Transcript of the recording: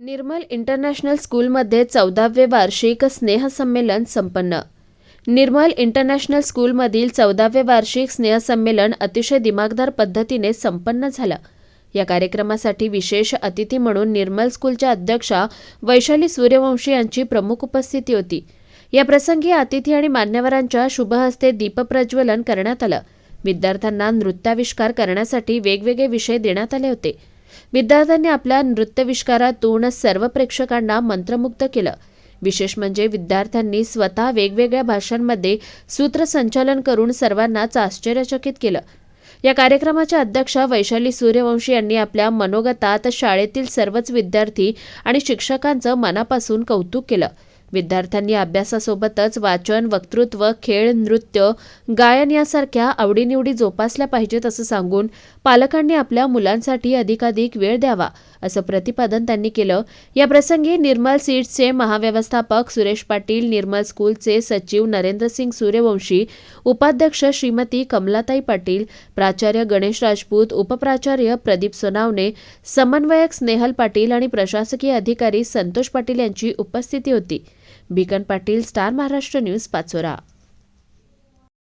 निर्मल international स्कूलमध्ये 14वे वार्षिक स्नेहसंमेलन संपन्न। निर्मल इंटरनॅशनल स्कूलमधील 14वे वार्षिक स्नेहसंमेलन अतिशय दिमागदार पद्धतीने संपन्न झालं। या कार्यक्रमासाठी विशेष अतिथी म्हणून निर्मल स्कूलच्या अध्यक्षा वैशाली सूर्यवंशी यांची प्रमुख उपस्थिती होती। या प्रसंगी अतिथी आणि मान्यवरांच्या शुभहस्ते दीपप्रज्वलन करण्यात आलं। विद्यार्थ्यांना नृत्याविष्कार करण्यासाठी वेगवेगळे विषय देण्यात आले होते। विद्यार्थ्यांनी आपल्या नृत्यविष्कारातून सर्व प्रेक्षकांना मंत्रमुग्ध केलं। विशेष म्हणजे विद्यार्थ्यांनी स्वतः वेगवेगळ्या भाषांमध्ये सूत्रसंचालन करून सर्वांनाच आश्चर्यचकित केलं। या कार्यक्रमाच्या अध्यक्षा वैशाली सूर्यवंशी यांनी आपल्या मनोगतात शाळेतील सर्वच विद्यार्थी आणि शिक्षकांचं मनापासून कौतुक केलं। विद्यार्थ्यांनी अभ्यासासोबतच वाचन, वक्तृत्व, खेळ, नृत्य, गायन यासारख्या आवडीनिवडी जोपासल्या पाहिजेत असं सांगून पालकांनी आपल्या मुलांसाठी अधिकाधिक वेळ द्यावा असं प्रतिपादन त्यांनी केलं। या प्रसंगी निर्मल सीड्सचे महाव्यवस्थापक सुरेश पाटील, निर्मल स्कूलचे सचिव नरेंद्रसिंग सूर्यवंशी, उपाध्यक्ष श्रीमती कमलाताई पाटील, प्राचार्य गणेश राजपूत, उपप्राचार्य प्रदीप सोनावणे, समन्वयक स्नेहल पाटील आणि प्रशासकीय अधिकारी संतोष पाटील यांची उपस्थिती होती। Beacon Patil, star Maharashtra news, Pachora.